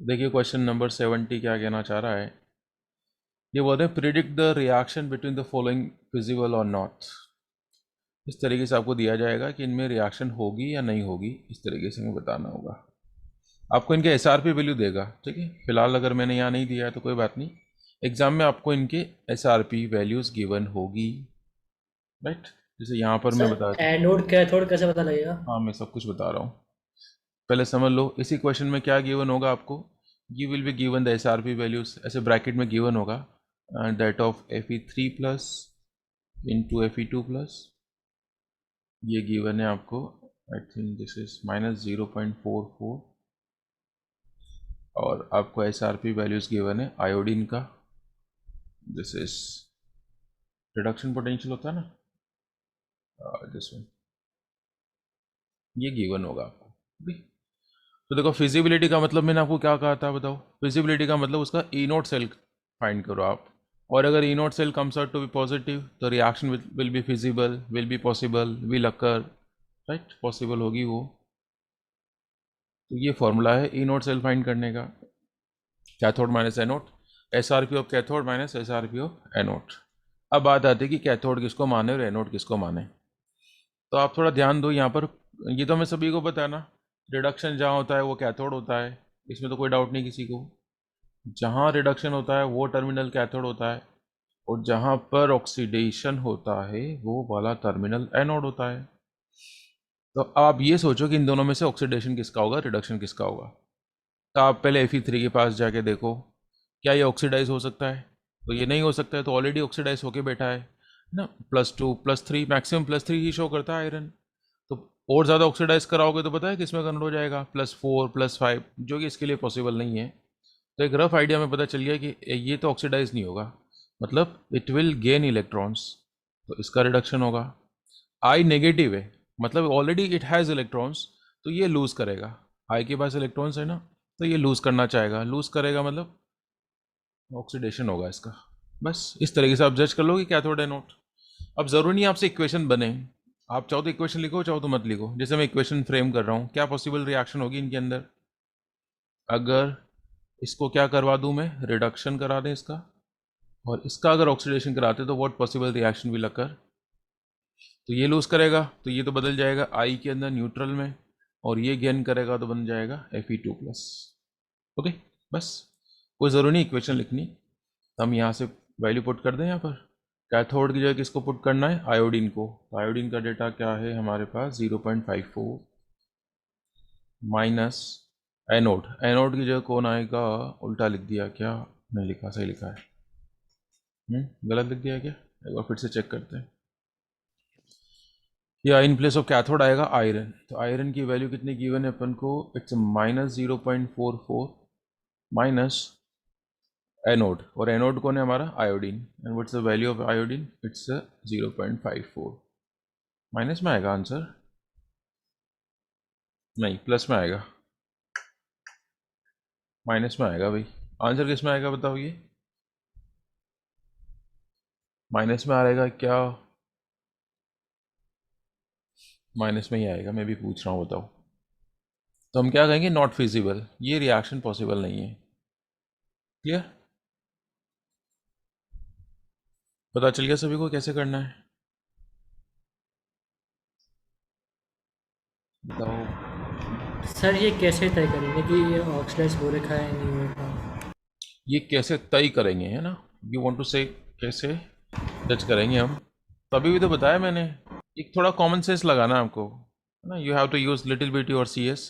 देखिए question number 70 क्या कहना चाह रहा है। ये बोलते हैं predict the reaction between the following feasible और नॉट। इस तरीके से आपको दिया जाएगा कि इनमें रिएक्शन होगी या नहीं होगी, इस तरीके से हमें बताना होगा। आपको इनके एसआरपी वैल्यू देगा, ठीक है। फिलहाल अगर मैंने यहाँ नहीं दिया है तो कोई बात नहीं, एग्जाम में आपको इनके एसआरपी वैल्यूज गिवन होगी, राइट। जैसे यहाँ पर मैं बता सर एनोड कैथोड कैसे पता लगेगा? हाँ मैं सब कुछ बता रहा हूँ, पहले समझ लो। इसी क्वेश्चन में क्या गिवन होगा आपको, you will be given the SRP values, ऐसे ब्रैकेट में गिवन होगा that of Fe3 plus into Fe2 plus, ये गिवन है आपको। आई थिंक दिस इज -0.44, और आपको एसआरपी वैल्यूज गिवन है आयोडीन का, दिस इज रिडक्शन पोटेंशियल होता है ना, दिस वन, ये गिवन होगा आपको, ठीक है? तो देखो फिजिबिलिटी का मतलब मैंने आपको क्या कहा था बताओ। फिजिबिलिटी का मतलब उसका ई नोट सेल फाइंड करो आप, और अगर E naught cell comes out to be positive तो reaction will be feasible, will be possible, will occur, right, possible होगी वो। तो ये फॉर्मूला है ई नोट सेल फाइंड करने का, cathode minus anode, S R P of cathode minus S R P of anode. अब बात आती है कि कैथोड किसको माने और एनोड किसको माने। तो आप थोड़ा ध्यान दो यहाँ पर, ये तो हमें सभी को पता है ना, रिडक्शन जहाँ होता है वो कैथोड होता है, इसमें तो कोई डाउट नहीं किसी को। जहाँ रिडक्शन होता है वो टर्मिनल कैथोड होता है, और जहाँ पर ऑक्सीडेशन होता है वो वाला टर्मिनल एनोड होता है। तो आप ये सोचो कि इन दोनों में से ऑक्सीडेशन किसका होगा, रिडक्शन किसका होगा। तो आप पहले Fe3 के पास जाके देखो, क्या ये ऑक्सीडाइज हो सकता है? तो ये नहीं हो सकता है, तो ऑलरेडी ऑक्सीडाइज होके बैठा है ना। +2 +3 मैक्सिमम +3 ही शो करता है आयरन। तो और ज़्यादा ऑक्सीडाइज कराओगे तो पता है किस में कन्वर्ट हो जाएगा, +4 +5, जो कि इसके लिए पॉसिबल नहीं है। तो एक रफ आइडिया में पता चल गया कि ये तो ऑक्सीडाइज नहीं होगा, मतलब इट विल गेन इलेक्ट्रॉन्स, तो इसका रिडक्शन होगा। आई नेगेटिव है, मतलब ऑलरेडी इट हैज़ इलेक्ट्रॉन्स, तो ये लूज़ करेगा। आई के पास इलेक्ट्रॉन्स है ना, तो ये लूज़ करना चाहेगा, लूज़ करेगा मतलब ऑक्सीडेशन होगा इसका। बस इस तरीके से आप जज कर लो कि कैथोड एनोड। अब ज़रूरी नहीं आपसे इक्वेशन बने, आप चाहो तो इक्वेशन लिखो, चाहो तो मत लिखो। जैसे मैं इक्वेशन फ्रेम कर रहा हूँ, क्या पॉसिबल रिएक्शन होगी इनके अंदर अगर इसको क्या करवा दूँ मैं, रिडक्शन करा दें इसका, और इसका अगर ऑक्सीडेशन कराते तो what possible reaction will occur. तो ये लूज़ करेगा तो ये तो बदल जाएगा आई के अंदर न्यूट्रल में, और ये गेन करेगा तो बन जाएगा Fe2 प्लस। ओके, बस कोई ज़रूरी नहीं इक्वेशन लिखनी, हम यहाँ से वैल्यू पुट कर दें यहाँ पर। कैथोड की जगह किसको पुट करना है, आयोडीन को। तो आयोडीन का डेटा क्या है हमारे पास, 0.54 माइनस एनोड, एनोड की जगह कौन आएगा, उल्टा लिख दिया क्या, नहीं लिखा, सही लिखा है। गलत लिख दिया क्या, एक बार फिर से चेक करते हैं। या इन प्लेस ऑफ कैथोड आएगा आयरन, तो आयरन की वैल्यू कितनी गिवन है अपन को, इट्स -0.44 माइनस एनोड, और एनोड कौन है हमारा, iodine, and what's the value of iodine, it's 0.54। Minus में आएगा आंसर, नहीं प्लस में आएगा, माइनस में आएगा भाई। आंसर किस में आएगा बताओ, ये माइनस में आएगा क्या, माइनस में ही आएगा, मैं भी पूछ रहा हूँ बताओ। तो हम क्या कहेंगे, नॉट फिजिबल, ये रिएक्शन पॉसिबल नहीं है। क्लियर, पता चल गया सभी को कैसे करना है, बताओ। सर ये कैसे तय करेंगे कि ये ऑक्सीडाइज हो रखा है नहीं हो रखा? ये कैसे तय करेंगे है ना, यू वांट टू से कैसे जज करेंगे हम, तो अभी भी तो बताया मैंने। एक थोड़ा कॉमन सेंस लगाना है आपको, है ना, you have to use little bit और CS।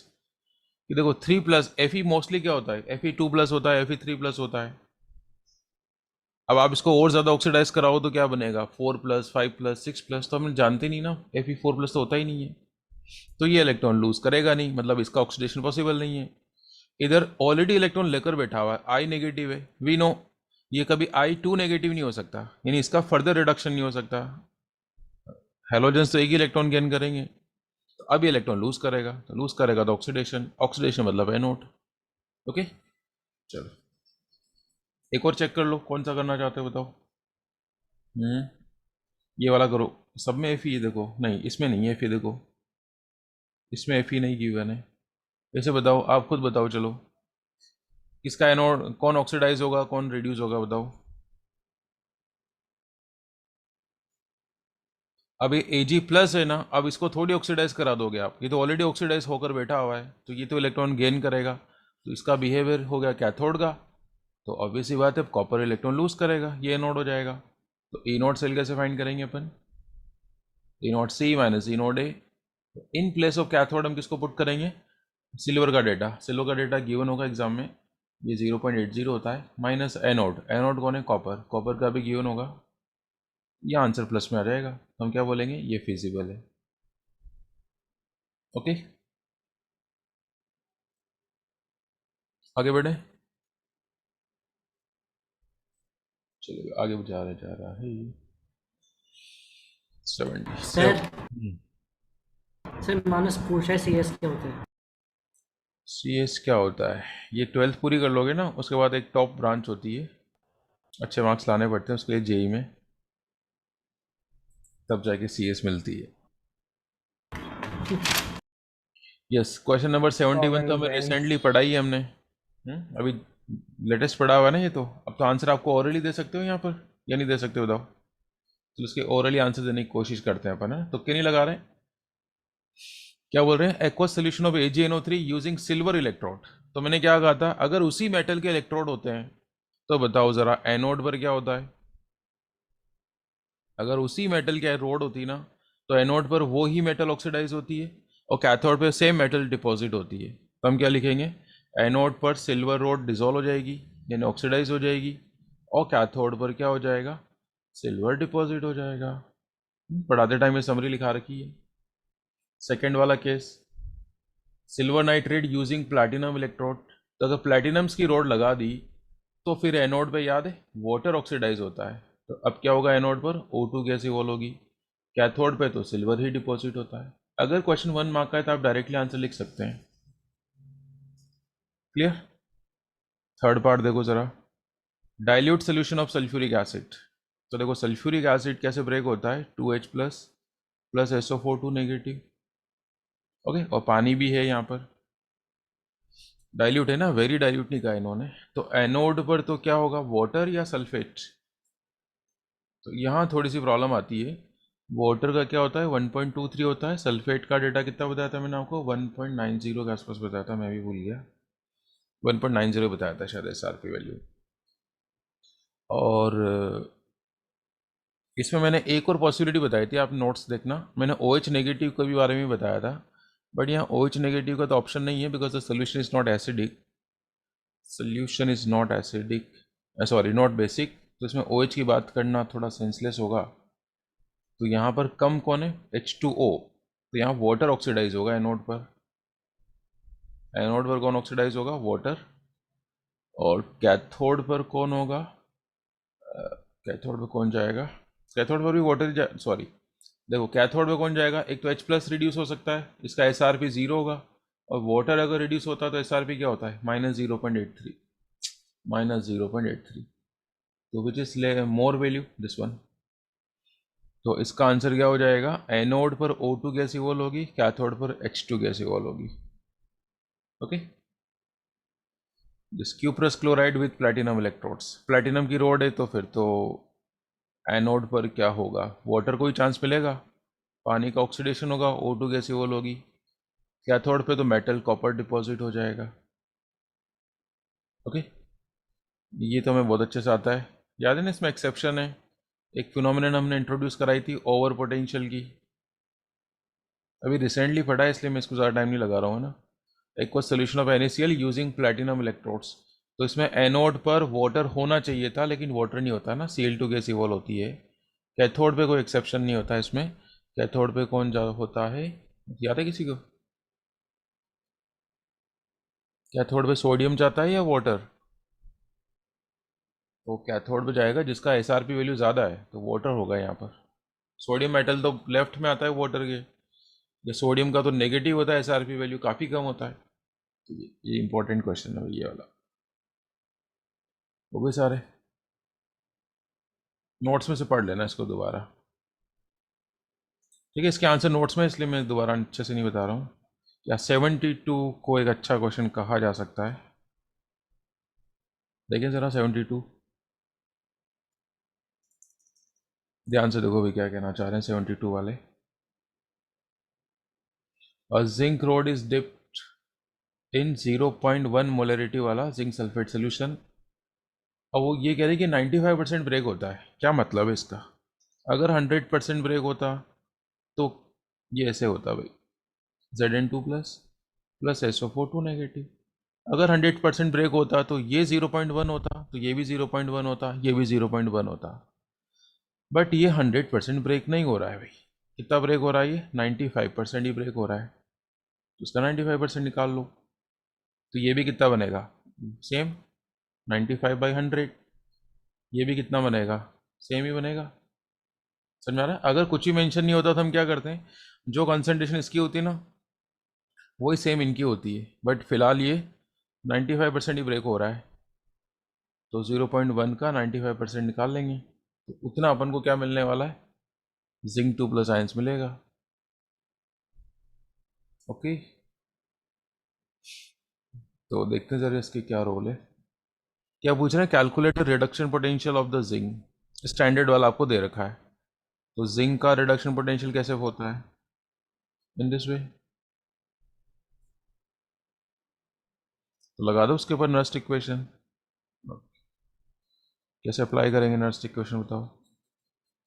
कि देखो 3 प्लस Fe मोस्टली क्या होता है, Fe2 प्लस होता है, Fe3 प्लस होता है। अब आप इसको और ज़्यादा ऑक्सीडाइज कराओ तो क्या बनेगा, 4 प्लस 5 प्लस 6 प्लस, तो हम जानते नहीं ना, Fe4 प्लस तो होता ही नहीं है, तो ये इलेक्ट्रॉन लूज करेगा नहीं, मतलब इसका ऑक्सीडेशन पॉसिबल नहीं है। इधर ऑलरेडी इलेक्ट्रॉन लेकर बैठा हुआ है, आई नेगेटिव है, वी नो, ये कभी I2 नेगेटिव नहीं हो सकता, यानी इसका फर्दर रिडक्शन नहीं हो सकता। हेलोजेंस तो एक ही इलेक्ट्रॉन गेन करेंगे, तो अब ये इलेक्ट्रॉन लूज करेगा, तो लूज करेगा तो ऑक्सीडेशन, ऑक्सीडेशन मतलब एनोड। ओके, चलो एक और चेक कर लो, कौन सा करना चाहते हो बताओ। ये वाला करो, सब में Fe देखो, नहीं इसमें नहीं है Fe देखो, इसमें Fe नहीं गिवन है। ऐसे बताओ, आप खुद बताओ चलो। किसका एनोड, कौन ऑक्सीडाइज होगा कौन रिड्यूस होगा बताओ। अब ये Ag+ है ना, अब इसको थोड़ी ऑक्सीडाइज करा दोगे आप, ये तो ऑलरेडी ऑक्सीडाइज होकर बैठा हुआ है, तो ये तो इलेक्ट्रॉन गेन करेगा, तो इसका बिहेवियर हो गया कैथोड का, तो ऑब्वियस ही बात है कॉपर इलेक्ट्रॉन लूज करेगा, ये एनोड हो जाएगा। तो ई नॉट सेल कैसे फाइंड करेंगे अपन, E naught C minus E naught A. In place of cathode हम किसको पुट करेंगे, सिल्वर का डेटा, सिल्वर का डेटा गिवन होगा एग्जाम में, ये 0.80 होता है, माइनस एनोड, एनोड कौन है कॉपर, कॉपर का भी गिवन होगा, ये आंसर प्लस में आ जाएगा, तो हम क्या बोलेंगे ये फिजिबल है। ओके आगे बढ़े, चलिए आगे जा रहा है 77। सर मानस पूछा है CS क्या होता है। CS क्या होता है, ये 12th पूरी कर लोगे ना, उसके बाद एक टॉप ब्रांच होती है, अच्छे मार्क्स लाने पड़ते हैं उसके लिए जेई में, तब जाके CS मिलती है। यस, क्वेश्चन नंबर 71 तो हमें रिसेंटली पढ़ा ही है हमने, अभी लेटेस्ट पढ़ा हुआ है ना ये, तो अब तो आंसर आपको ओरली दे सकते हो यहाँ पर, या नहीं दे सकते बताओ, तो उसके ओरली आंसर देने की कोशिश करते हैं अपन, है तो क्यों नहीं लगा रहे हैं, क्या बोल रहे हैं, aqueous solution of AgNO3 using silver electrode. तो मैंने क्या कहा था, अगर उसी मेटल के इलेक्ट्रोड होते हैं तो बताओ जरा एनोड पर क्या होता है, अगर उसी मेटल की रोड होती ना, तो एनोड पर वो ही मेटल ऑक्सीडाइज होती है, और कैथोड पर सेम मेटल डिपॉजिट होती है, तो हम क्या लिखेंगे, एनोड पर सिल्वर रोड डिजोल्व हो जाएगी यानी ऑक्सीडाइज हो जाएगी, और कैथोड पर क्या हो जाएगा, सिल्वर डिपॉजिट हो जाएगा। पढ़ाते टाइम में समरी लिखा रखी है। सेकेंड वाला case, silver nitrate using platinum electrode, तो अगर प्लैटिनम्स की रोड लगा दी तो फिर एनोड पे याद है वाटर ऑक्सीडाइज होता है, तो अब क्या होगा एनोड पर O2 गैस इवॉल्व होगी, कैथोड पे तो सिल्वर ही डिपॉजिट होता है। अगर क्वेश्चन 1 मार्क का है तो आप डायरेक्टली आंसर लिख सकते हैं। क्लियर। थर्ड पार्ट देखो जरा, dilute solution of sulphuric acid, तो देखो सल्फ्यूरिक एसिड कैसे ब्रेक होता है, 2H plus SO4 2 negative, okay, और पानी भी है यहाँ पर, डाइल्यूट है ना, वेरी डाइल्यूट नहीं कहा इन्होंने, तो एनोड पर तो क्या होगा वाटर या सल्फेट, तो यहाँ थोड़ी सी प्रॉब्लम आती है, वाटर का क्या होता है 1.23 होता है, सल्फेट का डेटा कितना बताया था मैंने आपको 1.90 के आसपास बताया था, मैं भी भूल गया, 1.90 बताया था शायद SRP वैल्यू। और इसमें मैंने एक और पॉसिबिलिटी बताई थी, आप नोट्स देखना, मैंने OH नेगेटिव के भी बारे में बताया था, बट यहाँ OH नेगेटिव का तो ऑप्शन नहीं है, because the solution is not acidic, solution is not acidic, sorry not basic, तो इसमें OH की बात करना थोड़ा सेंसलेस होगा, तो यहाँ पर कम कौन है H2O, तो यहाँ वाटर ऑक्सीडाइज होगा एनोड पर, एनोड पर कौन ऑक्सीडाइज होगा वाटर, और कैथोड पर कौन होगा, कैथोड पर कौन जाएगा, कैथोड पर भी वाटर, सॉरी देखो कैथोड पे कौन जाएगा, एक तो H+ रिड्यूस हो सकता है, इसका SRP 0 होगा, और वाटर अगर रिड्यूस होता है तो SRP क्या होता है -0.83, -0.83, तो which is more value this one, तो इसका आंसर क्या हो जाएगा, एनोड पर O2 गैस इवॉल्व होगी, कैथोड पर H2 गैस इवॉल्व होगी। Okay, this cuprous chloride with platinum electrodes, platinum की रोड है तो फिर तो एनोड पर क्या होगा, वाटर को ही चांस मिलेगा, पानी का ऑक्सीडेशन होगा, O2 गैस इवॉल्व होगी, कैथोड पे तो मेटल कॉपर डिपॉजिट हो जाएगा। ओके, ये तो हमें बहुत अच्छे से आता है, याद है ना, इसमें एक्सेप्शन है, एक फिनोमिनन हमने इंट्रोड्यूस कराई थी ओवर पोटेंशियल की, अभी रिसेंटली पढ़ा है इसलिए मैं इसको ज़्यादा टाइम नहीं लगा रहा हूँ ना, aqueous solution of NaCl using platinum electrodes, तो इसमें एनोड पर वाटर होना चाहिए था लेकिन वाटर नहीं होता ना, Cl2 गैस इवॉल्व होती है, कैथोड पे कोई एक्सेप्शन नहीं होता इसमें, कैथोड पे कौन जा होता है, याद है किसी को, कैथोड पे सोडियम जाता है या वाटर, तो कैथोड पे जाएगा जिसका SRP वैल्यू ज़्यादा है, तो वाटर होगा यहाँ पर, सोडियम मेटल तो लेफ्ट में आता है वाटर के, या सोडियम का तो नेगेटिव होता है, SRP वैल्यू काफ़ी कम होता है, तो ये इंपॉर्टेंट क्वेश्चन है ये वाला। हो गए सारे, नोट्स में से पढ़ लेना इसको दोबारा, ठीक है, इसके आंसर नोट्स में, इसलिए मैं दोबारा अच्छे से नहीं बता रहा हूँ, या 72 को एक अच्छा क्वेश्चन कहा जा सकता है। देखें ज़रा 72, ध्यान से देखो भी क्या कहना चाह रहे हैं 72 वाले। A zinc rod is dipped in 0.1 molarity वाला जिंक सल्फेट सोल्यूशन। और वो ये कह रहे हैं कि 95% ब्रेक होता है। क्या मतलब है इसका? अगर 100% ब्रेक होता तो ये ऐसे होता भाई, Zn2 plus plus SO4 2 negative. अगर 100% ब्रेक होता तो ये 0.1 होता, तो ये भी 0.1 होता, ये भी 0.1 होता। बट ये 100% ब्रेक नहीं हो रहा है भाई। कितना ब्रेक हो रहा है? ये 95% ही ब्रेक हो रहा है, तो इसका 95% निकाल लो। तो ये भी कितना बनेगा? सेम 95/100। ये भी कितना बनेगा? सेम ही बनेगा। समझ में आ रहा है? अगर कुछ ही मेंशन नहीं होता तो हम क्या करते हैं, जो कंसंट्रेशन इसकी होती है ना वही सेम इनकी होती है, बट फिलहाल ये 95% ही ब्रेक हो रहा है, तो 0.1 का 95% निकाल लेंगे, तो उतना अपन को क्या मिलने वाला है? जिंक 2 प्लस आयंस मिलेगा। ओके, तो देखते हैं जरा इसके क्या रोल है। क्या पूछ रहे हैं? Calculate reduction potential of the zinc. Standard वाला आपको दे रखा है, तो जिंक का रिडक्शन पोटेंशियल कैसे होता है? In this way. तो लगा दो उसके ऊपर नर्स्ट इक्वेशन। कैसे अप्लाई करेंगे नर्स्ट इक्वेशन बताओ।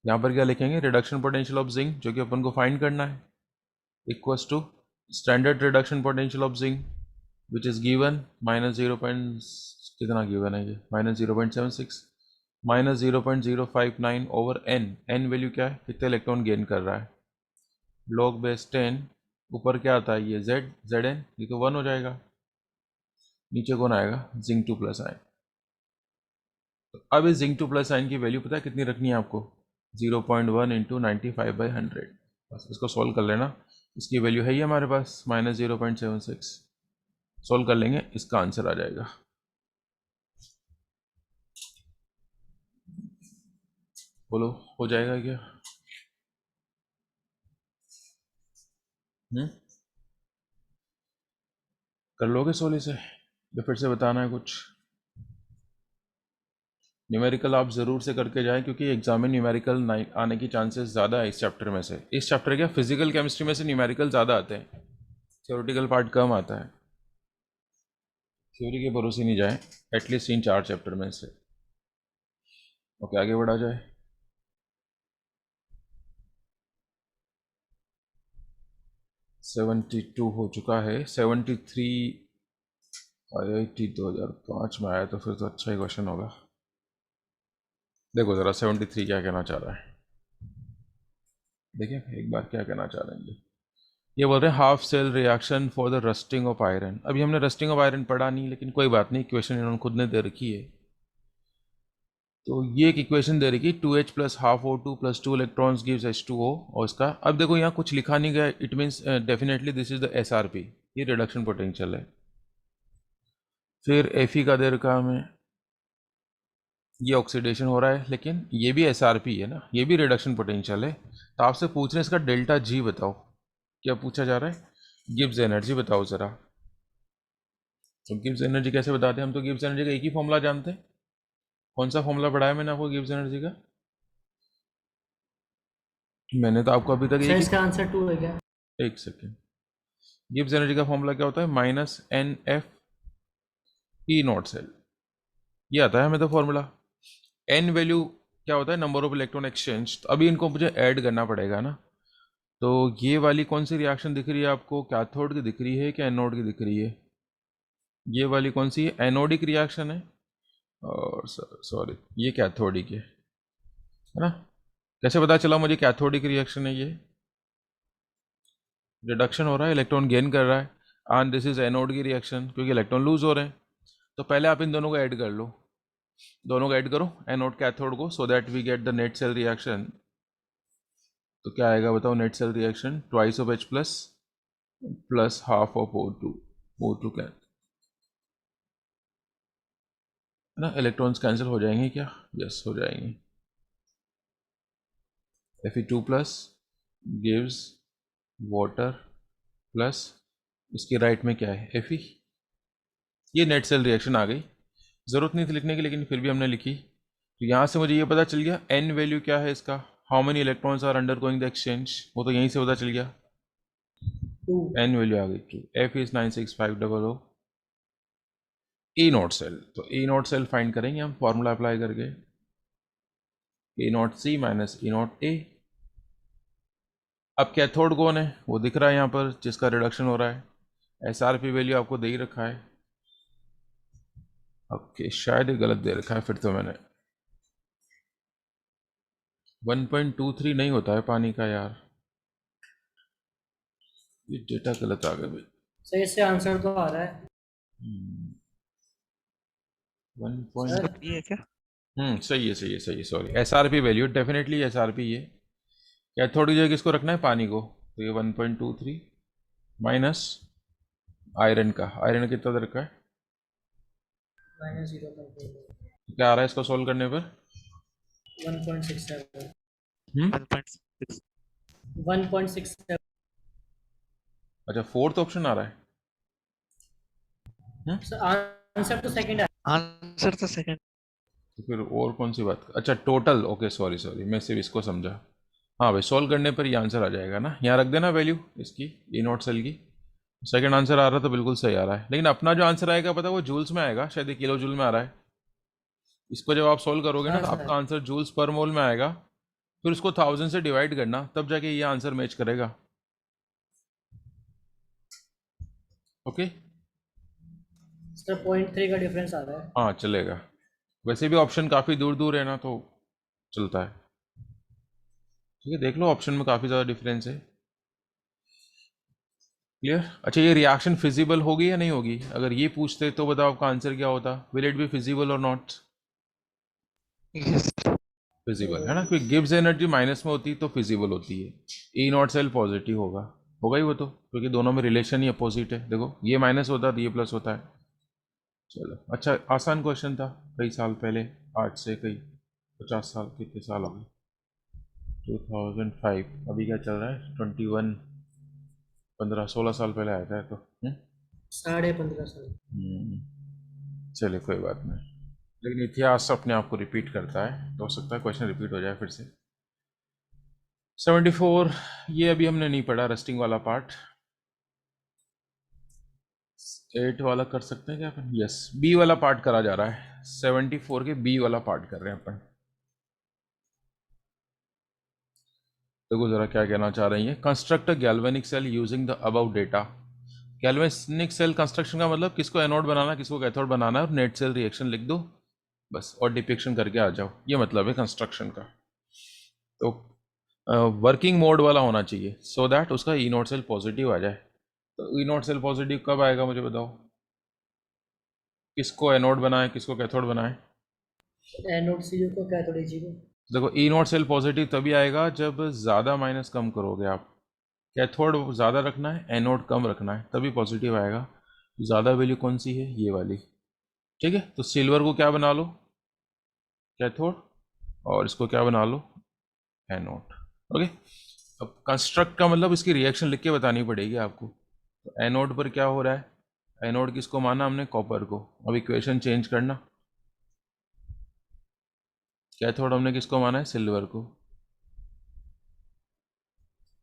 यहाँ पर क्या लिखेंगे? रिडक्शन पोटेंशियल ऑफ जिंक, जो कि अपन को फाइंड करना है, equals to standard reduction potential of zinc which is given minus 0. कितना गिवन है ये? -0.76 -0.059 ओवर एन। एन वैल्यू क्या है? कितने इलेक्ट्रॉन गेन कर रहा है? log base 10। ऊपर क्या आता है? ये Zn, ये तो 1 हो जाएगा। नीचे कौन आएगा? Zinc 2 plus ion. तो अब इस जिंक 2 प्लस आयन की वैल्यू पता है कितनी रखनी है आपको? 0.1 इंटू 95/100। बस इसको सॉल्व कर लेना। इसकी वैल्यू है ही हमारे पास -0.76। सॉल्व कर लेंगे, इसका आंसर आ जाएगा। बोलो, हो जाएगा क्या? कर लोगे सोली से या फिर से बताना है कुछ? न्यूमेरिकल आप ज़रूर से करके जाएं, क्योंकि एग्जाम में न्यूमेरिकल आने की चांसेस ज़्यादा है इस चैप्टर में से। इस चैप्टर क्या, फिजिकल केमिस्ट्री में से न्यूमेरिकल ज़्यादा आते हैं, थ्योरेटिकल पार्ट कम आता है। थ्योरी के भरोसे नहीं जाए, एटलीस्ट इन 4 चैप्टर में से। ओके, आगे बढ़ा जाए। (72) हो चुका है। 73 IIT 2005 में आया, तो फिर तो अच्छा ही क्वेश्चन होगा। देखो ज़रा 73 क्या कहना चाह रहा है, देखिए एक बार क्या कहना चाह रहे हैं ये बोल रहे हैं half cell reaction for the rusting of iron. अभी हमने रस्टिंग ऑफ आयरन पढ़ा नहीं, लेकिन कोई बात नहीं, इक्वेशन इन्होंने खुद ने दे रखी है। तो ये एक इक्वेशन दे रखी, 2H plus half O2 plus 2 electrons gives H2O। और इसका अब देखो यहाँ कुछ लिखा नहीं गया, it means definitely this is the SRP, ये रिडक्शन पोटेंशियल है। फिर Fe का दे रखा हमें, ये ऑक्सीडेशन हो रहा है, लेकिन ये भी SRP है ना, ये भी रिडक्शन पोटेंशियल है। तो आपसे पूछ रहे हैं इसका डेल्टा G बताओ। क्या पूछा जा रहा है? गिब्स एनर्जी बताओ ज़रा। तो गिब्स एनर्जी कैसे बताते हैं? हम तो गिब्स एनर्जी का एक ही फॉर्मूला जानते हैं। कौन सा फॉर्मूला पढ़ाया मैंने आपको गिब्स एनर्जी का? मैंने तो आपको अभी तक सर एक ही, इसका आंसर 2 है क्या? एक सेकेंड, गिब्स एनर्जी का फॉर्मूला क्या होता है? -NF(P0 cell), ये आता है हमें तो फॉर्मूला। एन वैल्यू क्या होता है? Number of electron exchange. तो अभी इनको मुझे ऐड करना पड़ेगा ना। तो ये वाली कौन सी रिएक्शन दिख रही है आपको? कैथोड की दिख रही है कि एनोड की दिख रही है? ये वाली कौन सी है? एनोडिक रिएक्शन है, और सॉरी ये कैथोडिक है ना? कैसे पता चला मुझे कैथोडिक रिएक्शन है? ये रिडक्शन हो रहा है, इलेक्ट्रॉन गेन कर रहा है, एंड दिस इज एनोड की रिएक्शन, क्योंकि इलेक्ट्रॉन लूज हो रहे हैं। तो पहले आप इन दोनों को ऐड कर लो, दोनों को ऐड करो, एनोड कैथोड को, so that we get the net cell reaction. तो क्या आएगा बताओ? Net cell reaction twice of H plus plus half of O2 क्या है ना? इलेक्ट्रॉन्स कैंसिल हो जाएंगे क्या? यस, हो जाएंगे। Fe2 plus gives water plus, इसके राइट में क्या है? Fe। ये नेट सेल रिएक्शन आ गई। ज़रूरत नहीं थी लिखने की, लेकिन फिर भी हमने लिखी। तो यहाँ से मुझे ये पता चल गया एन वैल्यू क्या है इसका, how many electrons are undergoing the exchange, वो तो यहीं से पता चल गया। 2। एन वैल्यू आ गई 2। F is 96500 E naught cell. तो ई नॉट सेल फाइंड करेंगे हम फॉर्मूला अप्लाई करके, E naught C minus E naught A. अब कैथोड कौन है वो दिख रहा है यहाँ पर, जिसका रिडक्शन हो रहा है। एस आर पी वैल्यू आपको दे ही रखा है। ओके, शायद ये गलत दे रखा है फिर तो मैंने। 1.23 नहीं होता है पानी का यार, ये डेटा गलत आ गया भाई। सही से आंसर तो आ रहा है 1 सर। पॉइंट। ये है क्या? सही है सही है सही है, sorry. S R P value definitely S R P ये। कैथोड की जगह किसको रखना है, पानी को, तो ये 1.23 माइनस आयरन का, आयरन कितना दे रखा है, -0.167। क्या आ रहा है इसको सोल्व करने पर? 1.6। 1.67। अच्छा, फोर्थ ऑप्शन आ रहा है। सर आंसर तो सेकंड है। आंसर तो सेकंड। तो फिर और कौन सी बात, अच्छा टोटल, ओके सॉरी सॉरी, मैं सिर्फ इसको समझा। हाँ भाई, सोल्व करने पर ये आंसर आ जाएगा ना, यहाँ रख देना वैल्यू इसकी, ए नॉट सेल की। सेकंड आंसर आ रहा तो बिल्कुल सही आ रहा है, लेकिन अपना जो आंसर आएगा पता है वो जूल्स में आएगा, शायद ये किलो जूल में आ रहा है। इसको जब आप सोल्व करोगे ना हाँ तो सर। आपका आंसर जूल्स पर मोल में आएगा, फिर उसको 1000 से डिवाइड करना, तब जाके ये आंसर मैच करेगा। ओके, सर 0.3 का डिफरेंस आ रहा है। हाँ चलेगा। वैसे भी ऑप्शन काफ़ी दूर दूर है ना, तो चलता है। ठीक है, देख लो ऑप्शन में काफ़ी ज़्यादा डिफरेंस है। क्लियर? अच्छा, ये रिएक्शन फिजिबल होगी या नहीं होगी, अगर ये पूछते तो बताओ आपका आंसर क्या होता, विल इट बी फिजिबल और नॉट? यस। फिजिबल है ना, क्योंकि गिब्स एनर्जी माइनस में होती तो फिजिबल होती है। ई नॉट सेल पॉजिटिव होगा, होगा ही वो तो, क्योंकि दोनों में रिलेशन ही अपोजिट है। देखो ये माइनस होता तो ये प्लस होता है। चलो, अच्छा आसान क्वेश्चन था कई साल पहले, आज से कई 50 साल, कितने साल हो गए, 2005, अभी क्या चल रहा है 21, 15-16 साल पहले आया था तो। 15.5 साल। चलिए कोई बात नहीं, लेकिन इतिहास अपने आप को रिपीट करता है, तो हो सकता है क्वेश्चन रिपीट हो जाए फिर से। 74, ये अभी हमने नहीं पढ़ा, रस्टिंग वाला पार्ट। 8 वाला कर सकते हैं क्या अपन? यस, बी वाला पार्ट करा जा रहा है, 74 के बी वाला पार्ट कर रहे हैं अपन। देखो जरा क्या कहना चाह रही है, construct a galvanic cell using the above data. Galvanic cell construction का मतलब किसको एनोड बनाना किसको कैथोड बनाना है, और नेट सेल रिएक्शन लिख दो बस, और डिपिक्शन करके आ जाओ, ये मतलब है कंस्ट्रक्शन का। तो वर्किंग मोड वाला होना चाहिए, सो दैट उसका ई नोट सेल पॉजिटिव आ जाए। तो ई नोट सेल पॉजिटिव कब आएगा मुझे बताओ, किसको एनोड बनाए किसको कैथोड बनाए? एनोड सी को कैथोड जी को। देखो ई नोट सेल पॉजिटिव तभी आएगा जब ज़्यादा माइनस कम करोगे आप, कैथोड ज़्यादा रखना है एनोड कम रखना है, तभी पॉजिटिव आएगा। ज़्यादा वैल्यू कौन सी है, ये वाली। ठीक है, तो सिल्वर को क्या बना लो, कैथोड, और इसको क्या बना लो, एनोड। ओके, अब कंस्ट्रक्ट का मतलब इसकी रिएक्शन लिख के बतानी पड़ेगी आपको। तो एनोड पर क्या हो रहा है, एनोड किसको माना हमने, कॉपर को। अब इक्वेशन चेंज करना, कैथोड हमने किसको माना है, सिल्वर को।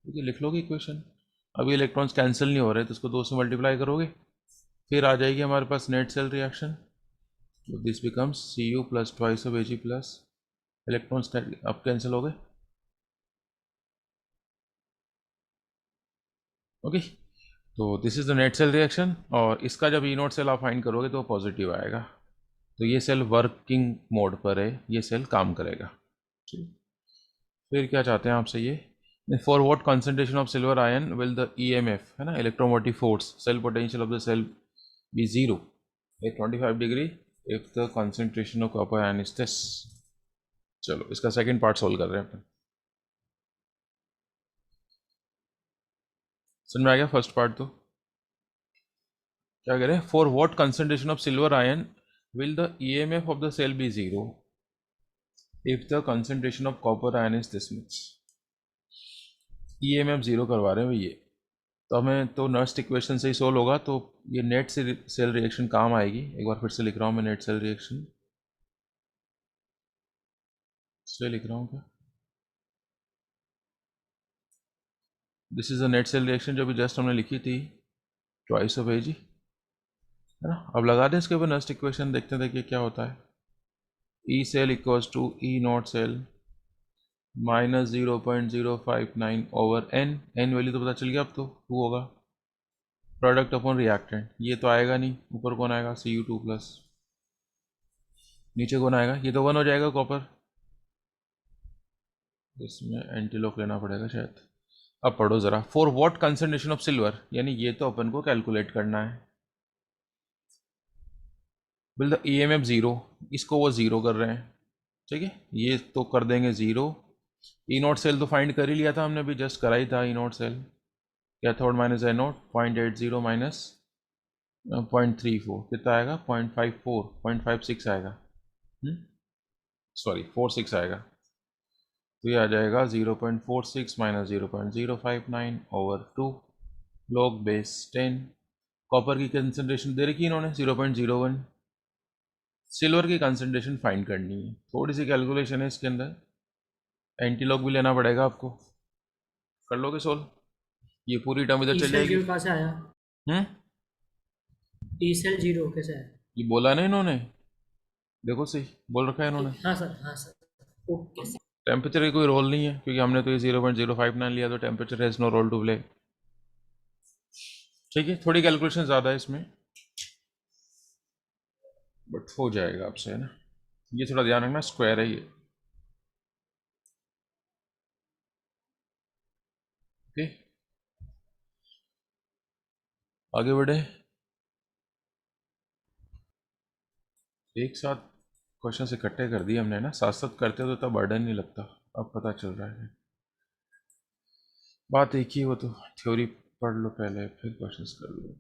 ठीक है, लिख लोगे इक्वेशन। अभी इलेक्ट्रॉन्स कैंसिल नहीं हो रहे, तो इसको 2 से मल्टीप्लाई करोगे, फिर आ जाएगी हमारे पास नेट सेल रिएक्शन। तो this becomes Cu plus twice of Ag plus, electrons अब कैंसिल हो गए। ओके, तो this is the net cell reaction, और इसका जब ई नोट सेल आप फाइंड करोगे तो पॉजिटिव आएगा। तो ये सेल वर्किंग मोड पर है, ये सेल काम करेगा। ठीक, फिर क्या चाहते हैं आपसे ये, for what concentration of silver ion will the EMF है ना, electromotive force, cell potential of the cell be 0 at 25 degree if the concentration of copper ion is this. चलो इसका सेकंड पार्ट सोल्व कर रहे हैं अपन। समझ में आ गया फर्स्ट पार्ट तो? क्या कह रहे हैं, for what concentration of silver ion will the EMF of the cell be 0 if the concentration of copper ion is this much. EMF 0 करवा रहे हैं ये, तो हमें तो नर्स्ट इक्वेशन से ही सोल्व होगा, तो ये नेट सेल रिएक्शन काम आएगी। एक बार फिर से लिख रहा हूँ मैं नेट सेल रिएक्शन, इसलिए लिख रहा हूँ क्या, this is a net cell reaction जो भी जस्ट हमने लिखी थी, ट्वाइस ऑफ Ag, है ना। अब लगा दें इसके ऊपर नर्स्ट इक्वेशन, देखते हैं देखिए क्या होता है। E cell equals to E naught cell minus 0.059 over n value तो पता चल गया, अब तो 2 होगा, प्रोडक्ट अपॉन रिएक्टेंट, ये तो आएगा नहीं, ऊपर कौन आएगा Cu2 प्लस, नीचे कौन आएगा, ये तो 1 हो जाएगा कॉपर, इसमें एंटीलॉक लेना पड़ेगा शायद। अब पढ़ो ज़रा, for what concentration of silver, यानी ये तो अपन को कैलकुलेट करना है। बिल द EMF 0, इसको वो 0 कर रहे हैं, ठीक है, ये तो कर देंगे 0। ई नॉट सेल तो फाइंड कर ही लिया था हमने, अभी जस्ट करा ही था। E naught cell cathode minus anode 0.80 minus 0.34 कितना आएगा, 0.54 0.56 आएगा, सॉरी 46 आएगा, तो ये आ जाएगा 0.46 minus 0.059 over 2 log base 10। Copper की कंसंट्रेशन दे रखी इन्होंने 0.01, सिल्वर की कंसंट्रेशन फाइंड करनी है, थोड़ी सी कैलकुलेशन है इसके अंदर, एंटीलॉग भी लेना पड़ेगा आपको, कर लोगे सोल्व, ये पूरी टर्म इधर ई चल सेल जाएगी। 0 कहाँ से आया? ई सेल 0 कैसे आया? ये बोला ना इन्होंने, देखो सही बोल रखा है इन्होंने, हाँ सर, हाँ सर, ओके सर। टेम्परेचर का कोई रोल नहीं है, क्योंकि हमने तो ये 0.059 लिया, तो temperature has no role to play, ठीक है। थोड़ी कैलकुलेशन ज़्यादा है इसमें, बट हो जाएगा आपसे, है ना। ये थोड़ा ध्यान रखना, स्क्वायर है ये, ओके। आगे बढ़े, एक साथ क्वेश्चन इकट्ठे कर दिए हमने ना, साथ साथ करते तो इतना बर्डन नहीं लगता, अब पता चल रहा है। बात एक ही, वो तो थ्योरी पढ़ लो पहले, फिर क्वेश्चंस कर लो।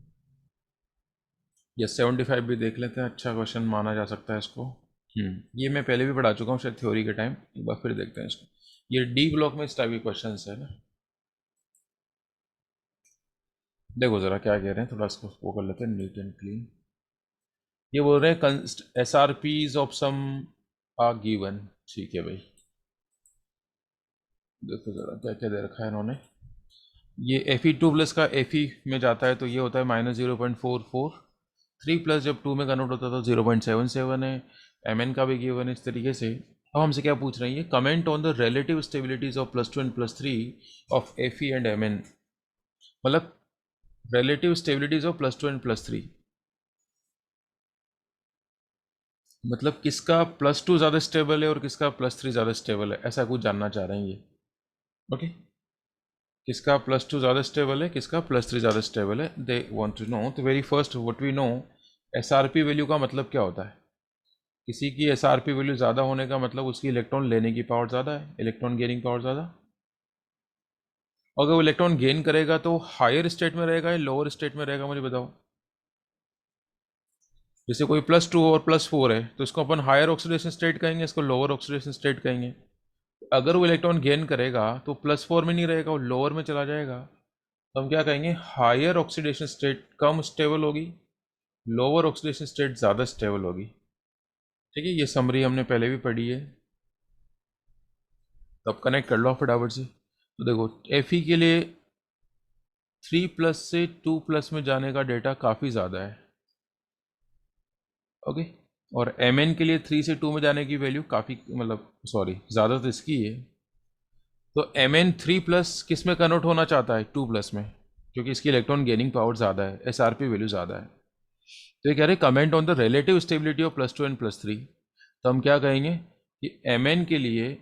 या 75 भी देख लेते हैं, अच्छा क्वेश्चन माना जा सकता है इसको। ये मैं पहले भी पढ़ा चुका हूँ शायद थ्योरी के टाइम, एक बार फिर देखते हैं इसको। ये डी ब्लॉक में इस टाइप के क्वेश्चन है ना, देखो ज़रा क्या कह रहे हैं, थोड़ा इसको वो कर लेते हैं नीट एंड क्लीन। ये बोल रहे हैं SRPs of some are given, ठीक है भाई, देखो ज़रा क्या क्या दे रखा है इन्होंने। ये Fe2 प्लस का Fe में जाता है तो ये होता है -0.44, 3 प्लस जब 2 में कन्वर्ट होता है तो 0.77 है, Mn का भी गिवन है इस तरीके से। अब हमसे क्या पूछ रही है, comment on the relative stabilities of +2 and +3 of Fe and Mn, मतलब रिलेटिव स्टेबिलिटीज ऑफ +2 एंड +3, मतलब किसका +2 ज़्यादा स्टेबल है और किसका +3 ज़्यादा स्टेबल है, ऐसा कुछ जानना चाह रहे हैं ये, ओके। किसका +2 ज़्यादा स्टेबल है, किसका +3 ज़्यादा स्टेबल है, दे वांट टू नो। तो very first what we know, SRP value का मतलब क्या होता है, किसी की SRP वैल्यू ज़्यादा होने का मतलब उसकी इलेक्ट्रॉन लेने की पावर ज़्यादा है, इलेक्ट्रॉन गेनिंग पावर ज़्यादा। अगर वो इलेक्ट्रॉन गेन करेगा तो हायर स्टेट में रहेगा या लोअर स्टेट में रहेगा, मुझे बताओ। जैसे कोई +2 और +4 है तो इसको अपन हायर ऑक्सीडेशन स्टेट कहेंगे, इसको लोअर ऑक्सीडेशन स्टेट कहेंगे। अगर वो इलेक्ट्रॉन गेन करेगा तो +4 में नहीं रहेगा, वो लोअर में चला जाएगा, तो हम क्या कहेंगे, हायर ऑक्सीडेशन स्टेट कम स्टेबल होगी, लोअर ऑक्सीडेशन स्टेट ज़्यादा स्टेबल होगी, ठीक है। ये समरी हमने पहले भी पढ़ी है, तो अब कनेक्ट कर लो फटाफट से। तो देखो Fe के लिए 3+ से 2+ में जाने का डेटा काफ़ी ज़्यादा है, ओके। और Mn के लिए 3 से 2 में जाने की वैल्यू काफ़ी, मतलब सॉरी ज़्यादा तो इसकी है, तो Mn 3+ किस में कन्वर्ट होना चाहता है, 2+ में, क्योंकि इसकी इलेक्ट्रॉन गेनिंग पावर ज़्यादा है, SRP वैल्यू ज़्यादा है। तो ये कह रहे comment on the relative stability of +2 and +3, तो हम क्या कहेंगे कि Mn के लिए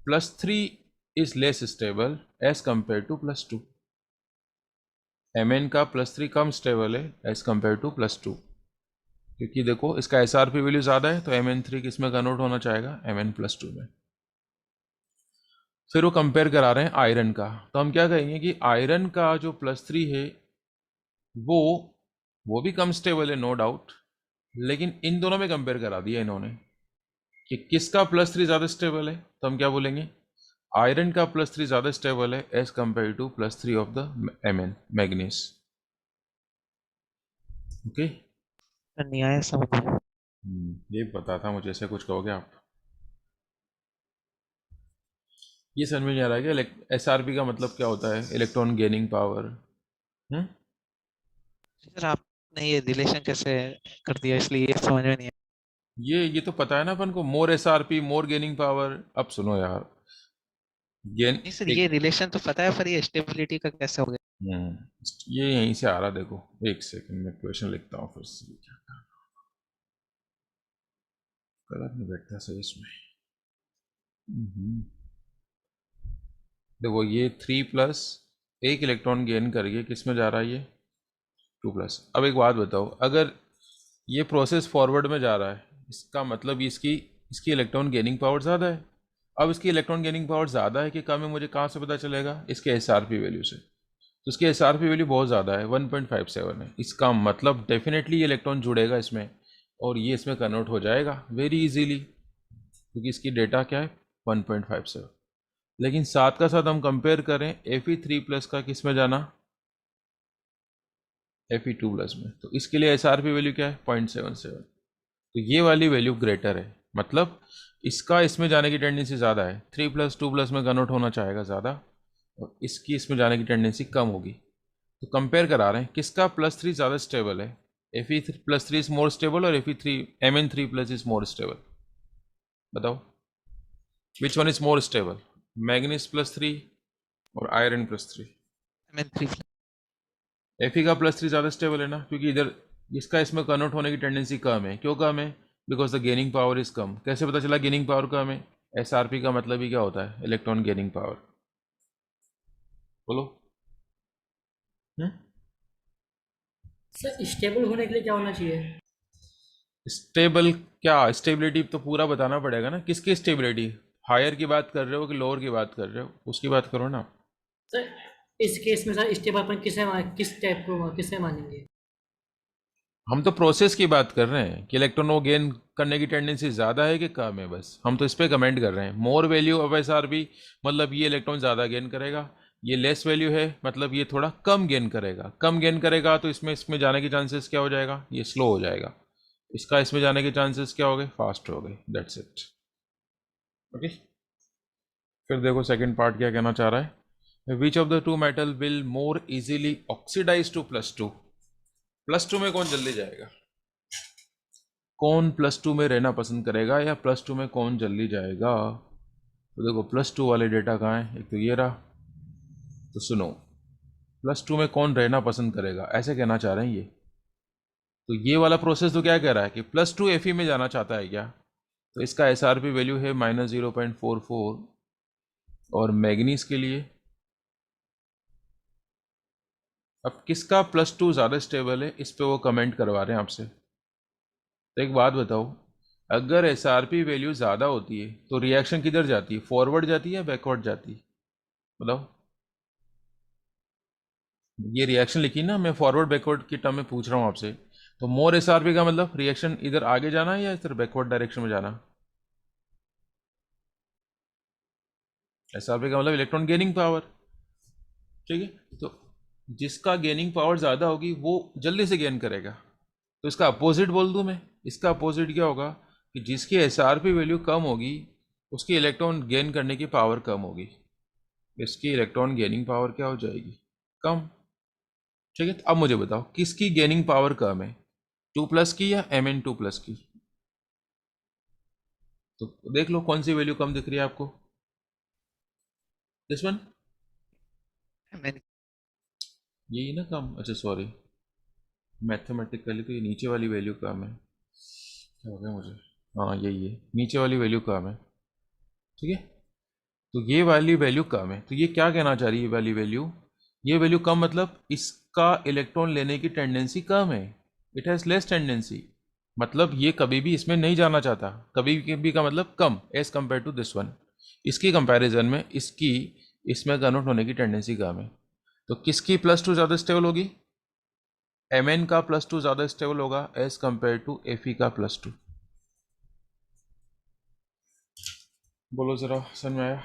+3 is less stable as compare to +2, Mn का +3 कम स्टेबल है एज कंपेयर टू +2, क्योंकि देखो इसका SRP वैल्यू ज़्यादा है, तो Mn3 किस में कन्वर्ट होना चाहेगा, Mn+2 में। फिर वो कंपेयर करा रहे हैं आयरन का, तो हम क्या कहेंगे कि आयरन का जो +3 है वो भी कम स्टेबल है, नो डाउट, लेकिन इन दोनों में कंपेयर करा दिया इन्होंने कि किसका +3 ज़्यादा स्टेबल है, तो हम क्या बोलेंगे, आयरन का +3 ज़्यादा स्टेबल है as compare to +3 of the Mn manganese. Okay, नहीं आया समझ में। ये पता था मुझे, ऐसे कुछ कहोगे आप। ये समझ में नहीं आ रहा है क्या SRP का मतलब क्या होता है, इलेक्ट्रॉन गेनिंग पावर। सर आपने ये रिलेशन कैसे कर दिया, इसलिए ये समझ में नहीं आया। ये तो पता है ना अपन को, मोर SRP मोर गेनिंग पावर। अब सुनो यार, गेन नहीं सर, ये एक रिलेशन तो पता है, पर ये स्टेबिलिटी का कैसे हो गया? ये यहीं से आ रहा, देखो एक सेकंड में क्वेश्चन लिखता हूँ फिर से। क्या कलर नहीं बैठता सही इसमें। देखो ये 3+ एक इलेक्ट्रॉन गेन करके किस में जा रहा है, ये 2+। अब एक बात बताओ, अगर ये प्रोसेस फॉरवर्ड में जा रहा है, इसका मतलब इसकी इसकी इलेक्ट्रॉन गेनिंग पावर ज़्यादा है। अब इसकी इलेक्ट्रॉन गेनिंग पावर ज़्यादा है कि कम है, मुझे कहाँ से पता चलेगा, इसके SRP वैल्यू से। तो इसकी SRP वैल्यू बहुत ज़्यादा है, 1.57 है। इसका मतलब डेफिनेटली ये इलेक्ट्रॉन जुड़ेगा इसमें और ये इसमें कन्वर्ट हो जाएगा वेरी इजीली, क्योंकि इसकी डेटा क्या है 1.57। लेकिन साथ का साथ हम कंपेयर करें Fe3+ का किस में जाना, Fe2+ में, तो इसके लिए SRP वैल्यू क्या है 0.77। तो ये वाली वैल्यू ग्रेटर है, मतलब इसका इसमें जाने की टेंडेंसी ज़्यादा है, 3+ 2+ में कन्वर्ट होना चाहेगा ज़्यादा, और इसकी इसमें जाने की टेंडेंसी कम होगी। तो कंपेयर करा रहे हैं किसका +3 ज़्यादा स्टेबल है, Fe+3 इज मोर स्टेबल और Mn3+ इज मोर स्टेबल। बताओ which one is more stable, manganese +3 और आयरन +3। Mn3। Fe का +3 ज़्यादा स्टेबल है ना, क्योंकि इधर इसका इसमें कन्वर्ट होने की टेंडेंसी कम है। क्यों कम है, because the gaining power is come. कैसे पता चला गेनिंग पावर कम है, SRP का मतलब ही क्या होता है, इलेक्ट्रॉन गेनिंग पावर। बोलो। सर स्टेबल होने के लिए क्या होना चाहिए? स्टेबल क्या, स्टेबिलिटी तो पूरा बताना पड़ेगा ना, किसकी स्टेबिलिटी, हायर की बात कर रहे हो कि लोअर की बात कर रहे हो, उसकी बात करो ना। सर इस केस में सर स्टेबल अपन किस टाइप को किसे मानेंगे? हम तो प्रोसेस की बात कर रहे हैं कि इलेक्ट्रॉन को गेन करने की टेंडेंसी ज़्यादा है कि कम है, बस हम तो इस पर कमेंट कर रहे हैं। मोर वैल्यू ऑफ SRP मतलब ये इलेक्ट्रॉन ज़्यादा गेन करेगा, ये लेस वैल्यू है मतलब ये थोड़ा कम गेन करेगा। कम गेन करेगा तो इसमें इसमें जाने की चांसेस क्या हो जाएगा, ये स्लो हो जाएगा। इसका इसमें जाने के चांसेस क्या हो गए, फास्ट हो गए। That's it. ओके, फिर देखो सेकंड पार्ट क्या कहना चाह रहा है, which of the two metal will more easily oxidize to +2। +2 में कौन जल्दी जाएगा, कौन +2 में रहना पसंद करेगा, या +2 में कौन जल्दी जाएगा। तो देखो +2 वाले डेटा कहाँ है, एक तो ये रहा। तो सुनो, +2 में कौन रहना पसंद करेगा, ऐसे कहना चाह रहे हैं ये। तो ये वाला प्रोसेस तो क्या कह रहा है कि +2 Fe में जाना चाहता है क्या, तो इसका SRP वैल्यू है -0.44। और मैग्नीज के लिए अब किसका +2 ज़्यादा स्टेबल है, इस पे वो कमेंट करवा रहे हैं आपसे। तो एक बात बताओ, अगर SRP वैल्यू ज़्यादा होती है तो रिएक्शन किधर जाती है, फॉरवर्ड जाती है या बैकवर्ड जाती है, बताओ। ये रिएक्शन लिखी ना, मैं फॉरवर्ड बैकवर्ड की टर्म में पूछ रहा हूँ आपसे। तो मोर SRP का मतलब रिएक्शन इधर आगे जाना है या इधर बैकवर्ड डायरेक्शन में जाना। SRP का मतलब इलेक्ट्रॉन गेनिंग पावर, ठीक है। तो जिसका गेनिंग पावर ज़्यादा होगी वो जल्दी से गेन करेगा। तो इसका अपोजिट बोल दूँ मैं, इसका अपोजिट क्या होगा कि जिसकी SRP वैल्यू कम होगी उसकी इलेक्ट्रॉन गेन करने की पावर कम होगी, इसकी इलेक्ट्रॉन गेनिंग पावर क्या हो जाएगी, कम। ठीक है, तो अब मुझे बताओ किसकी गेनिंग पावर कम है, 2+ की या Mn2+ की। तो देख लो कौन सी वैल्यू कम दिख रही है आपको, दिस वन, Mn। यही ना कम, अच्छा सॉरी, मैथमेटिकली तो ये नीचे वाली वैल्यू कम है, क्या हो गया मुझे, हाँ यही है, नीचे वाली वैल्यू कम है। ठीक है, तो ये वाली वैल्यू कम है, तो ये क्या कहना चाह रही है, ये वैल्यू कम मतलब इसका इलेक्ट्रॉन लेने की टेंडेंसी कम है, इट हैज़ लेस टेंडेंसी। मतलब ये कभी भी इसमें नहीं जाना चाहता, कभी भी का मतलब कम, as compare to this one. इसकी कंपैरिजन में इसकी इसमें कन्वर्ट होने की टेंडेंसी कम है। तो किसकी +2 ज़्यादा स्टेबल होगी, Mn का +2 ज़्यादा स्टेबल होगा एज कम्पेयर टू Fe का +2। बोलो ज़रा, समझ में आया।